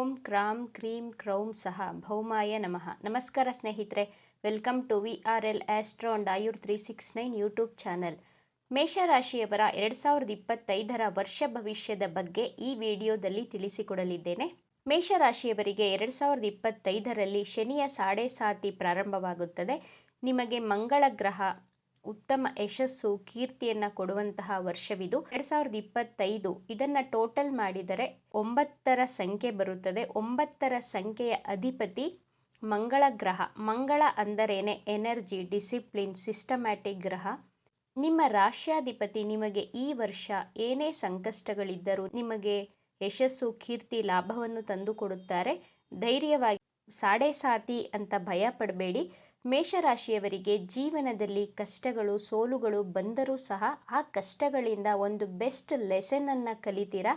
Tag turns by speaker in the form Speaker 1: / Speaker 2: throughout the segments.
Speaker 1: ಓಂ ಕ್ರಾಂ cream ಕ್ರೌಂ ಸಹ ಭೌಮಾಯ ನಮಃ. ನಮಸ್ಕಾರ ಸ್ನೇಹಿತರೆ, welcome to VRL astro and Ayur 369 YouTube channel. ಮೇಷರಾಶಿಯವರ 2025ರ ವರ್ಷ ಭವಿಷ್ಯದ ಬಗ್ಗೆ ಈ ವಿಡಿಯೋದಲ್ಲಿ ತಿಳಿಸಿಕೊಡಲಿದ್ದೇನೆ. ಮೇಷರಾಶಿಯವರಿಗೆ 2025ರಲ್ಲಿ ಶನಿಯ ಸಾಡೆ ಪ್ರಾರಂಭವಾಗುತ್ತದೆ. ನಿಮಗೆ ಮಂಗಳ ಗ್ರಹ ಉತ್ತಮ ಯಶಸ್ಸು ಕೀರ್ತಿಯನ್ನು ಕೊಡುವಂತಹ ವರ್ಷವಿದು. 2025 ಇದನ್ನು ಟೋಟಲ್ ಮಾಡಿದರೆ 9ರ ಸಂಖ್ಯೆ ಬರುತ್ತದೆ. 9ರ ಸಂಖ್ಯೆಯ ಅಧಿಪತಿ ಮಂಗಳ ಗ್ರಹ. ಮಂಗಳ ಅಂದರೇನೆ ಎನರ್ಜಿ, ಡಿಸಿಪ್ಲಿನ್, ಸಿಸ್ಟಮ್ಯಾಟಿಕ್ ಗ್ರಹ. ನಿಮ್ಮ ರಾಶ್ಯಾಧಿಪತಿ ನಿಮಗೆ ಈ ವರ್ಷ ಏನೇ ಸಂಕಷ್ಟಗಳಿದ್ದರೂ ನಿಮಗೆ ಯಶಸ್ಸು, ಕೀರ್ತಿ, ಲಾಭವನ್ನು ತಂದು ಕೊಡುತ್ತಾರೆ. ಧೈರ್ಯವಾಗಿ ಸಾಡೆ ಅಂತ ಭಯ ಪಡಬೇಡಿ. ಮೇಷರಾಶಿಯವರಿಗೆ ಜೀವನದಲ್ಲಿ ಕಷ್ಟಗಳು, ಸೋಲುಗಳು ಬಂದರೂ ಸಹ ಆ ಕಷ್ಟಗಳಿಂದ ಒಂದು ಬೆಸ್ಟ್ ಲೆಸನ್ ಅನ್ನು ಕಲಿತೀರಾ.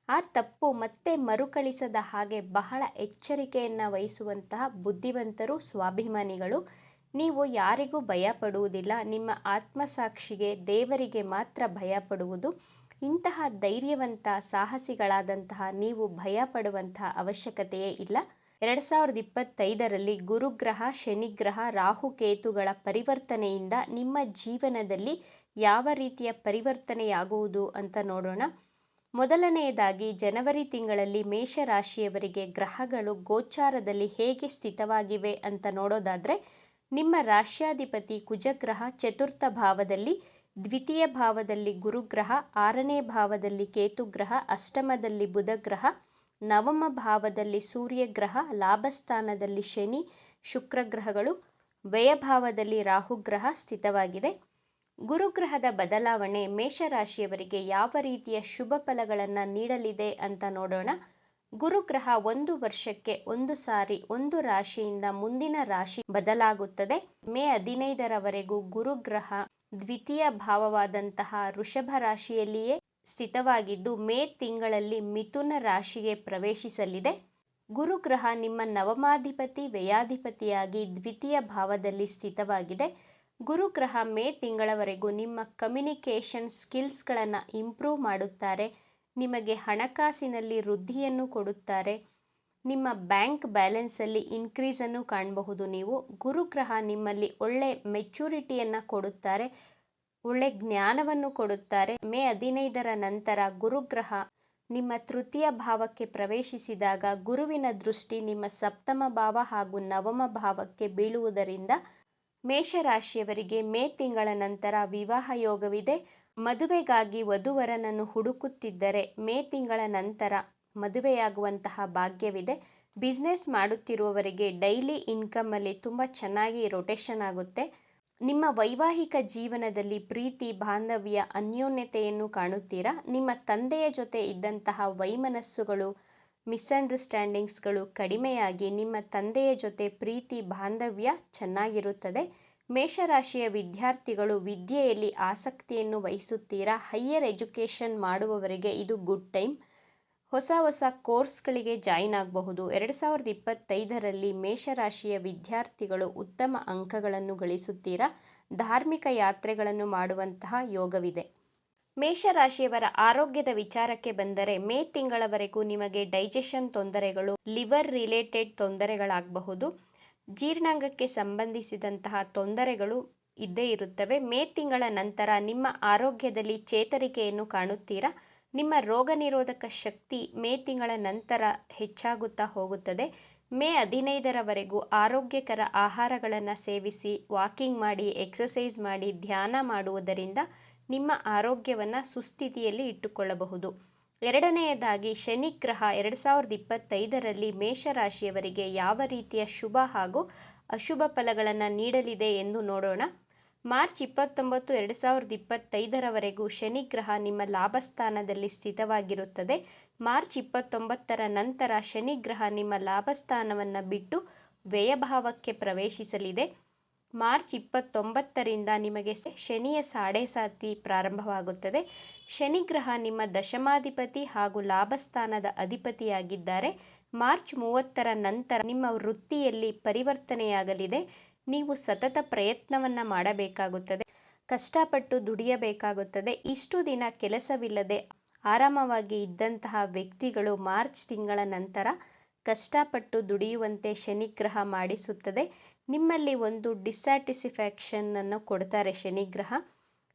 Speaker 1: ಆ ತಪ್ಪು ಮತ್ತೆ ಮರುಕಳಿಸದ ಹಾಗೆ ಬಹಳ ಎಚ್ಚರಿಕೆಯನ್ನು ವಹಿಸುವಂತಹ ಬುದ್ಧಿವಂತರು, ಸ್ವಾಭಿಮಾನಿಗಳು. ನೀವು ಯಾರಿಗೂ ಭಯ ಪಡುವುದಿಲ್ಲ. ನಿಮ್ಮ ಆತ್ಮಸಾಕ್ಷಿಗೆ, ದೇವರಿಗೆ ಮಾತ್ರ ಭಯ ಪಡುವುದು. ಇಂತಹ ಧೈರ್ಯವಂತ ಸಾಹಸಿಗಳಾದಂತಹ ನೀವು ಭಯ ಪಡುವಂತಹ ಅವಶ್ಯಕತೆಯೇ ಇಲ್ಲ. 2025ರಲ್ಲಿ ಗುರುಗ್ರಹ, ಶನಿಗ್ರಹ, ರಾಹುಕೇತುಗಳ ಪರಿವರ್ತನೆಯಿಂದ ನಿಮ್ಮ ಜೀವನದಲ್ಲಿ ಯಾವ ರೀತಿಯ ಪರಿವರ್ತನೆಯಾಗುವುದು ಅಂತ ನೋಡೋಣ. ಮೊದಲನೆಯದಾಗಿ ಜನವರಿ ತಿಂಗಳಲ್ಲಿ ಮೇಷರಾಶಿಯವರಿಗೆ ಗ್ರಹಗಳು ಗೋಚಾರದಲ್ಲಿ ಹೇಗೆ ಸ್ಥಿತವಾಗಿವೆ ಅಂತ ನೋಡೋದಾದರೆ, ನಿಮ್ಮ ರಾಶ್ಯಾಧಿಪತಿ ಕುಜಗ್ರಹ ಚತುರ್ಥ ಭಾವದಲ್ಲಿ, ದ್ವಿತೀಯ ಭಾವದಲ್ಲಿ ಗುರುಗ್ರಹ, 6ನೇ ಭಾವದಲ್ಲಿ ಕೇತುಗ್ರಹ, ಅಷ್ಟಮದಲ್ಲಿ ಬುಧಗ್ರಹ, ನವಮ ಭಾವದಲ್ಲಿ ಸೂರ್ಯಗ್ರಹ, ಲಾಭಸ್ಥಾನದಲ್ಲಿ ಶನಿ, ಶುಕ್ರಗ್ರಹಗಳು, ವ್ಯಯಭಾವದಲ್ಲಿ ರಾಹುಗ್ರಹ ಸ್ಥಿತವಾಗಿದೆ. ಗುರುಗ್ರಹದ ಬದಲಾವಣೆ ಮೇಷರಾಶಿಯವರಿಗೆ ಯಾವ ರೀತಿಯ ಶುಭ ಫಲಗಳನ್ನು ನೀಡಲಿದೆ ಅಂತ ನೋಡೋಣ. ಗುರುಗ್ರಹ ಒಂದು ವರ್ಷಕ್ಕೆ ಒಂದು ಸಾರಿ ಒಂದು ರಾಶಿಯಿಂದ ಮುಂದಿನ ರಾಶಿ ಬದಲಾಗುತ್ತದೆ. ಮೇ 15ರವರೆಗೂ ಗುರುಗ್ರಹ ದ್ವಿತೀಯ ಭಾವವಾದಂತಹ ವೃಷಭ ರಾಶಿಯಲ್ಲಿಯೇ ಸ್ಥಿತವಾಗಿದ್ದು, ಮೇ ತಿಂಗಳಲ್ಲಿ ಮಿಥುನ ರಾಶಿಗೆ ಪ್ರವೇಶಿಸಲಿದೆ. ಗುರುಗ್ರಹ ನಿಮ್ಮ ನವಮಾಧಿಪತಿ, ವ್ಯಯಾಧಿಪತಿಯಾಗಿ ದ್ವಿತೀಯ ಭಾವದಲ್ಲಿ ಸ್ಥಿತವಾಗಿದೆ. ಗುರುಗ್ರಹ ಮೇ ತಿಂಗಳವರೆಗೂ ನಿಮ್ಮ ಕಮ್ಯುನಿಕೇಷನ್ ಸ್ಕಿಲ್ಸ್ಗಳನ್ನು ಇಂಪ್ರೂವ್ ಮಾಡುತ್ತಾರೆ. ನಿಮಗೆ ಹಣಕಾಸಿನಲ್ಲಿ ವೃದ್ಧಿಯನ್ನು ಕೊಡುತ್ತಾರೆ. ನಿಮ್ಮ ಬ್ಯಾಂಕ್ ಬ್ಯಾಲೆನ್ಸಲ್ಲಿ ಇನ್ಕ್ರೀಸನ್ನು ಕಾಣಬಹುದು. ನೀವು ಗುರುಗ್ರಹ ನಿಮ್ಮಲ್ಲಿ ಒಳ್ಳೆ ಮೆಚುರಿಟಿಯನ್ನು ಕೊಡುತ್ತಾರೆ, ಒಳ್ಳೆ ಜ್ಞಾನವನ್ನು ಕೊಡುತ್ತಾರೆ. ಮೇ 15ರ ನಂತರ ಗುರುಗ್ರಹ ನಿಮ್ಮ ತೃತೀಯ ಭಾವಕ್ಕೆ ಪ್ರವೇಶಿಸಿದಾಗ ಗುರುವಿನ ದೃಷ್ಟಿ ನಿಮ್ಮ ಸಪ್ತಮ ಭಾವ ಹಾಗೂ ನವಮ ಭಾವಕ್ಕೆ ಬೀಳುವುದರಿಂದ ಮೇಷರಾಶಿಯವರಿಗೆ ಮೇ ತಿಂಗಳ ನಂತರ ವಿವಾಹ ಯೋಗವಿದೆ. ಮದುವೆಗಾಗಿ ವಧುವರನನ್ನು ಹುಡುಕುತ್ತಿದ್ದರೆ ಮೇ ತಿಂಗಳ ನಂತರ ಮದುವೆಯಾಗುವಂತಹ ಭಾಗ್ಯವಿದೆ. ಬಿಸ್ನೆಸ್ ಮಾಡುತ್ತಿರುವವರಿಗೆ ಡೈಲಿ ಇನ್ಕಮಲ್ಲಿ ತುಂಬ ಚೆನ್ನಾಗಿ ರೊಟೇಷನ್ ಆಗುತ್ತೆ. ನಿಮ್ಮ ವೈವಾಹಿಕ ಜೀವನದಲ್ಲಿ ಪ್ರೀತಿ, ಬಾಂಧವ್ಯ, ಅನ್ಯೋನ್ಯತೆಯನ್ನು ಕಾಣುತ್ತೀರಾ. ನಿಮ್ಮ ತಂದೆಯ ಜೊತೆ ಇದ್ದಂತಹ ವೈಮನಸ್ಸುಗಳು, ಮಿಸ್ಅಂಡರ್ಸ್ಟ್ಯಾಂಡಿಂಗ್ಸ್ಗಳು ಕಡಿಮೆಯಾಗಿ ನಿಮ್ಮ ತಂದೆಯ ಜೊತೆ ಪ್ರೀತಿ, ಬಾಂಧವ್ಯ ಚೆನ್ನಾಗಿರುತ್ತದೆ. ಮೇಷರಾಶಿಯ ವಿದ್ಯಾರ್ಥಿಗಳು ವಿದ್ಯೆಯಲ್ಲಿ ಆಸಕ್ತಿಯನ್ನು ವಹಿಸುತ್ತೀರಾ. ಹೈಯರ್ ಎಜುಕೇಷನ್ ಮಾಡುವವರಿಗೆ ಇದು ಗುಡ್ ಟೈಮ್. ಹೊಸ ಕೋರ್ಸ್ಗಳಿಗೆ ಜಾಯಿನ್ ಆಗಬಹುದು. 2025ರಲ್ಲಿ ಮೇಷರಾಶಿಯ ವಿದ್ಯಾರ್ಥಿಗಳು ಉತ್ತಮ ಅಂಕಗಳನ್ನು ಗಳಿಸುತ್ತೀರಾ. ಧಾರ್ಮಿಕ ಯಾತ್ರೆಗಳನ್ನು ಮಾಡುವಂತಹ ಯೋಗವಿದೆ. ಮೇಷರಾಶಿಯವರ ಆರೋಗ್ಯದ ವಿಚಾರಕ್ಕೆ ಬಂದರೆ, ಮೇ ತಿಂಗಳವರೆಗೂ ನಿಮಗೆ ಡೈಜೆಷನ್ ತೊಂದರೆಗಳು, ಲಿವರ್ ರಿಲೇಟೆಡ್ ತೊಂದರೆಗಳಾಗಬಹುದು. ಜೀರ್ಣಾಂಗಕ್ಕೆ ಸಂಬಂಧಿಸಿದಂತಹ ತೊಂದರೆಗಳು ಇದ್ದೇ ಇರುತ್ತವೆ. ಮೇ ತಿಂಗಳ ನಂತರ ನಿಮ್ಮ ಆರೋಗ್ಯದಲ್ಲಿ ಚೇತರಿಕೆಯನ್ನು ಕಾಣುತ್ತೀರಾ. ನಿಮ್ಮ ರೋಗ ನಿರೋಧಕ ಶಕ್ತಿ ಮೇ ತಿಂಗಳ ನಂತರ ಹೆಚ್ಚಾಗುತ್ತಾ ಹೋಗುತ್ತದೆ. ಮೇ 15ರವರೆಗೂ ಆರೋಗ್ಯಕರ ಆಹಾರಗಳನ್ನು ಸೇವಿಸಿ, ವಾಕಿಂಗ್ ಮಾಡಿ, ಎಕ್ಸಸೈಸ್ ಮಾಡಿ, ಧ್ಯಾನ ಮಾಡುವುದರಿಂದ ನಿಮ್ಮ ಆರೋಗ್ಯವನ್ನು ಸುಸ್ಥಿತಿಯಲ್ಲಿ ಇಟ್ಟುಕೊಳ್ಳಬಹುದು. ಎರಡನೆಯದಾಗಿ ಶನಿಗ್ರಹ 2025ರಲ್ಲಿ ಮೇಷರಾಶಿಯವರಿಗೆ ಯಾವ ರೀತಿಯ ಶುಭ ಹಾಗೂ ಅಶುಭ ಫಲಗಳನ್ನು ನೀಡಲಿದೆ ಎಂದು ನೋಡೋಣ. ಮಾರ್ಚ್ 29, 2025ರವರೆಗೂ ಶನಿಗ್ರಹ ನಿಮ್ಮ ಲಾಭಸ್ಥಾನದಲ್ಲಿ ಸ್ಥಿತವಾಗಿರುತ್ತದೆ. ಮಾರ್ಚ್ 29ರ ನಂತರ ಶನಿಗ್ರಹ ನಿಮ್ಮ ಲಾಭಸ್ಥಾನವನ್ನು ಬಿಟ್ಟು ವ್ಯಯಭಾವಕ್ಕೆ ಪ್ರವೇಶಿಸಲಿದೆ. ಮಾರ್ಚ್ 29ರಿಂದ ನಿಮಗೆ ಶನಿಯ ಸಾಡೆ ಪ್ರಾರಂಭವಾಗುತ್ತದೆ. ಶನಿಗ್ರಹ ನಿಮ್ಮ ದಶಮಾಧಿಪತಿ ಹಾಗೂ ಲಾಭಸ್ಥಾನದ ಅಧಿಪತಿಯಾಗಿದ್ದಾರೆ. ಮಾರ್ಚ್ 30ರ ನಂತರ ನಿಮ್ಮ ವೃತ್ತಿಯಲ್ಲಿ ಪರಿವರ್ತನೆಯಾಗಲಿದೆ. ನೀವು ಸತತ ಪ್ರಯತ್ನವನ್ನು ಮಾಡಬೇಕಾಗುತ್ತದೆ, ಕಷ್ಟಪಟ್ಟು ದುಡಿಯಬೇಕಾಗುತ್ತದೆ. ಇಷ್ಟು ದಿನ ಕೆಲಸವಿಲ್ಲದೆ ಆರಾಮವಾಗಿ ಇದ್ದಂತಹ ವ್ಯಕ್ತಿಗಳು ಮಾರ್ಚ್ ತಿಂಗಳ ನಂತರ ಕಷ್ಟಪಟ್ಟು ದುಡಿಯುವಂತೆ ಶನಿಗ್ರಹ ಮಾಡಿಸುತ್ತದೆ. ನಿಮ್ಮಲ್ಲಿ ಒಂದು ಡಿಸ್ಸ್ಯಾಟಿಸ್ಫ್ಯಾಕ್ಷನನ್ನು ಕೊಡ್ತಾರೆ ಶನಿಗ್ರಹ.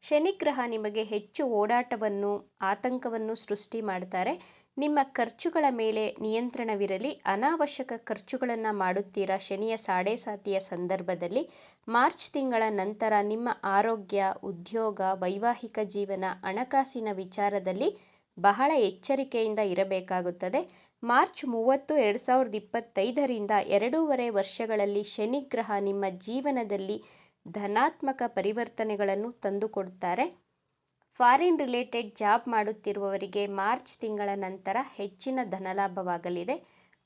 Speaker 1: ಶನಿಗ್ರಹ ನಿಮಗೆ ಹೆಚ್ಚು ಓಡಾಟವನ್ನು, ಆತಂಕವನ್ನು ಸೃಷ್ಟಿ ಮಾಡ್ತಾರೆ. ನಿಮ್ಮ ಖರ್ಚುಗಳ ಮೇಲೆ ನಿಯಂತ್ರಣವಿರಲಿ. ಅನಾವಶ್ಯಕ ಖರ್ಚುಗಳನ್ನು ಮಾಡುತ್ತೀರಾ ಶನಿಯ ಸಾಡೆಸಾತಿಯ ಸಂದರ್ಭದಲ್ಲಿ. ಮಾರ್ಚ್ ತಿಂಗಳ ನಂತರ ನಿಮ್ಮ ಆರೋಗ್ಯ, ಉದ್ಯೋಗ, ವೈವಾಹಿಕ ಜೀವನ, ಹಣಕಾಸಿನ ವಿಚಾರದಲ್ಲಿ ಬಹಳ ಎಚ್ಚರಿಕೆಯಿಂದ ಇರಬೇಕಾಗುತ್ತದೆ. ಮಾರ್ಚ್ 30, 2025ರಿಂದ 2.5 ವರ್ಷಗಳಲ್ಲಿ ಶನಿಗ್ರಹ ನಿಮ್ಮ ಜೀವನದಲ್ಲಿ ಧನಾತ್ಮಕ ಪರಿವರ್ತನೆಗಳನ್ನು ತಂದುಕೊಡ್ತಾರೆ. ಫಾರಿನ್ ರಿಲೇಟೆಡ್ ಜಾಬ್ ಮಾಡುತ್ತಿರುವವರಿಗೆ ಮಾರ್ಚ್ ತಿಂಗಳ ನಂತರ ಹೆಚ್ಚಿನ ಧನಲಾಭವಾಗಲಿದೆ.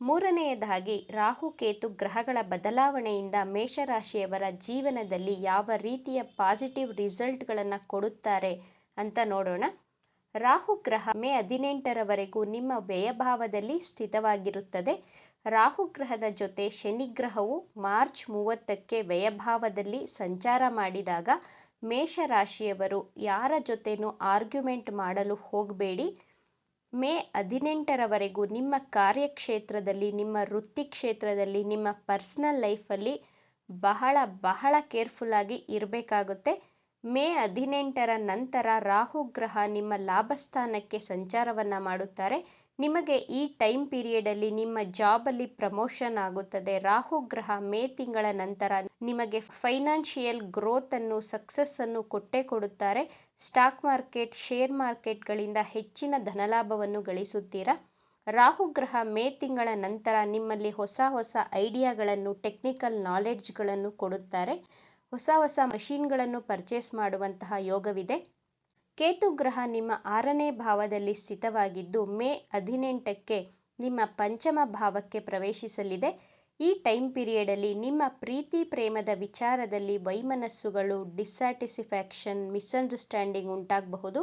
Speaker 1: ಮೂರನೆಯದಾಗಿ ರಾಹು-ಕೇತು ಗ್ರಹಗಳ ಬದಲಾವಣೆಯಿಂದ ಮೇಷರಾಶಿಯವರ ಜೀವನದಲ್ಲಿ ಯಾವ ರೀತಿಯ ಪಾಸಿಟಿವ್ ರಿಸಲ್ಟ್ಗಳನ್ನು ಕೊಡುತ್ತಾರೆ ಅಂತ ನೋಡೋಣ. ರಾಹು ಗ್ರಹ ಮೇ 18ರವರೆಗೂ ನಿಮ್ಮ ವ್ಯಯಭಾವದಲ್ಲಿ ಸ್ಥಿತವಾಗಿರುತ್ತದೆ. ರಾಹು ಗ್ರಹದ ಜೊತೆ ಶನಿಗ್ರಹವು ಮಾರ್ಚ್ 30ಕ್ಕೆ ವ್ಯಯಭಾವದಲ್ಲಿ ಸಂಚಾರ ಮಾಡಿದಾಗ ಮೇಷರಾಶಿಯವರು ಯಾರ ಜೊತೆನೂ ಆರ್ಗ್ಯುಮೆಂಟ್ ಮಾಡಲು ಹೋಗಬೇಡಿ. ಮೇ 18ರವರೆಗೂ ನಿಮ್ಮ ಕಾರ್ಯಕ್ಷೇತ್ರದಲ್ಲಿ, ನಿಮ್ಮ ವೃತ್ತಿ ಕ್ಷೇತ್ರದಲ್ಲಿ, ನಿಮ್ಮ ಪರ್ಸನಲ್ ಲೈಫಲ್ಲಿ ಬಹಳ ಕೇರ್ಫುಲ್ಲಾಗಿ ಇರಬೇಕಾಗುತ್ತೆ. ಮೇ 18ರ ನಂತರ ರಾಹು ಗ್ರಹ ನಿಮ್ಮ ಲಾಭಸ್ಥಾನಕ್ಕೆ ಸಂಚಾರವನ್ನು ಮಾಡುತ್ತಾರೆ. ನಿಮಗೆ ಈ ಟೈಮ್ ಪೀರಿಯಡಲ್ಲಿ ನಿಮ್ಮ ಜಾಬಲ್ಲಿ ಪ್ರಮೋಷನ್ ಆಗುತ್ತದೆ. ರಾಹು ಗ್ರಹ ಮೇ ತಿಂಗಳ ನಂತರ ನಿಮಗೆ ಫೈನಾನ್ಷಿಯಲ್ ಗ್ರೋತನ್ನು, ಸಕ್ಸಸ್ಸನ್ನು ಕೊಟ್ಟೇ ಕೊಡುತ್ತಾರೆ. ಸ್ಟಾಕ್ ಮಾರ್ಕೆಟ್, ಶೇರ್ ಮಾರ್ಕೆಟ್ಗಳಿಂದ ಹೆಚ್ಚಿನ ಧನಲಾಭವನ್ನು ಗಳಿಸುತ್ತೀರಾ. ರಾಹು ಗ್ರಹ ಮೇ ತಿಂಗಳ ನಂತರ ನಿಮ್ಮಲ್ಲಿ ಹೊಸ ಐಡಿಯಾಗಳನ್ನು, ಟೆಕ್ನಿಕಲ್ ನಾಲೆಡ್ಜ್ಗಳನ್ನು ಕೊಡುತ್ತಾರೆ. ಹೊಸ ಮಷೀನ್ಗಳನ್ನು ಪರ್ಚೇಸ್ ಮಾಡುವಂತಹ ಯೋಗವಿದೆ. ಕೇತು ಗ್ರಹ ನಿಮ್ಮ 6ನೇ ಭಾವದಲ್ಲಿ ಸ್ಥಿತವಾಗಿದ್ದು ಮೇ 18ಕ್ಕೆ ನಿಮ್ಮ ಪಂಚಮ ಭಾವಕ್ಕೆ ಪ್ರವೇಶಿಸಲಿದೆ. ಈ ಟೈಮ್ ಪೀರಿಯಡಲ್ಲಿ ನಿಮ್ಮ ಪ್ರೀತಿ ಪ್ರೇಮದ ವಿಚಾರದಲ್ಲಿ ವೈಮನಸ್ಸುಗಳು, ಡಿಸ್ಸ್ಯಾಟಿಸ್ಫ್ಯಾಕ್ಷನ್, ಮಿಸ್ಅಂಡರ್ಸ್ಟ್ಯಾಂಡಿಂಗ್ ಉಂಟಾಗಬಹುದು.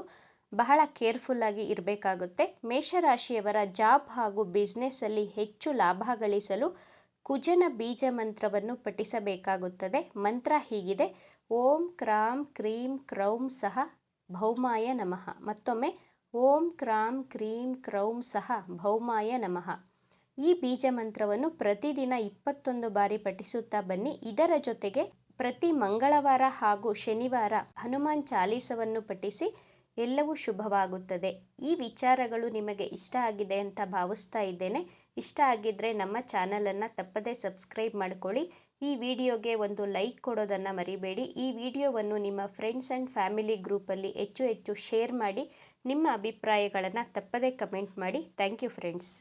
Speaker 1: ಬಹಳ ಕೇರ್ಫುಲ್ಲಾಗಿ ಇರಬೇಕಾಗುತ್ತೆ. ಮೇಷರಾಶಿಯವರ ಜಾಬ್ ಹಾಗೂ ಬಿಸ್ನೆಸ್ಸಲ್ಲಿ ಹೆಚ್ಚು ಲಾಭ ಗಳಿಸಲು ಕುಜನ ಬೀಜ ಮಂತ್ರವನ್ನು ಪಠಿಸಬೇಕಾಗುತ್ತದೆ. ಮಂತ್ರ ಹೀಗಿದೆ: ಓಂ ಕ್ರಾಂ ಕ್ರೀಂ ಕ್ರೌಂ ಸಹ ಭೌಮಾಯ ನಮಃ. ಮತ್ತೊಮ್ಮೆ ಓಂ ಕ್ರಾಂ ಕ್ರೀಂ ಕ್ರೌಂ ಸಹ ಭೌಮಾಯ ನಮಃ. ಈ ಬೀಜ ಮಂತ್ರವನ್ನು ಪ್ರತಿದಿನ 21 ಬಾರಿ ಪಠಿಸುತ್ತಾ ಬನ್ನಿ. ಇದರ ಜೊತೆಗೆ ಪ್ರತಿ ಮಂಗಳವಾರ ಹಾಗೂ ಶನಿವಾರ ಹನುಮಾನ್ ಚಾಲೀಸವನ್ನು ಪಠಿಸಿ. ಎಲ್ಲವೂ ಶುಭವಾಗುತ್ತದೆ. ಈ ವಿಚಾರಗಳು ನಿಮಗೆ ಇಷ್ಟ ಆಗಿದೆ ಅಂತ ಭಾವಿಸ್ತಾ ಇದ್ದೇನೆ. ಇಷ್ಟ ಆಗಿದ್ದರೆ ನಮ್ಮ ಚಾನಲನ್ನು ತಪ್ಪದೇ ಸಬ್ಸ್ಕ್ರೈಬ್ ಮಾಡ್ಕೊಳ್ಳಿ. ಈ ವಿಡಿಯೋಗೆ ಒಂದು ಲೈಕ್ ಕೊಡೋದನ್ನು ಮರಿಬೇಡಿ. ಈ ವಿಡಿಯೋವನ್ನು ನಿಮ್ಮ ಫ್ರೆಂಡ್ಸ್ ಆ್ಯಂಡ್ ಫ್ಯಾಮಿಲಿ ಗ್ರೂಪಲ್ಲಿ ಹೆಚ್ಚು ಶೇರ್ ಮಾಡಿ. ನಿಮ್ಮ ಅಭಿಪ್ರಾಯಗಳನ್ನು ತಪ್ಪದೇ ಕಮೆಂಟ್ ಮಾಡಿ. Thank you friends.